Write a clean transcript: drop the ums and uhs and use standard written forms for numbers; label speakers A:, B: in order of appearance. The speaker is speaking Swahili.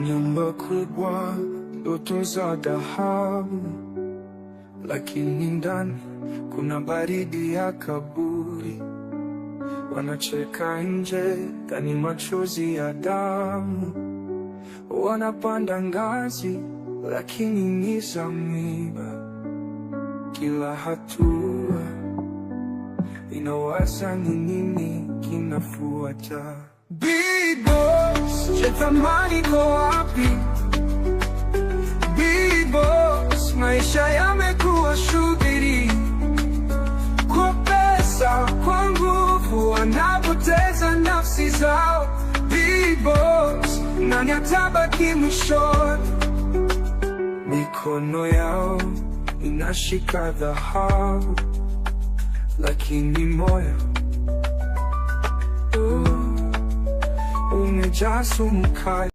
A: Nyumba kubwa, ndoto za dhahabu, lakini ndani kuna baridi ya kaburi. Wanacheka nje, ndani machozi ya damu. Wanapanda ngazi, lakini ni za miba. Kila hatua inawaza ni nini kinafuata. Big Boss, je, thamani iko wapi? Big Boss, maisha yamekuwa shughuli. Kwa pesa, kwa nguvu, wanapoteza nafsi zao. Big Boss, nani atabaki mwishoni? Mikono yao inashika dhahabu, lakini moyo umejaa sumu kali.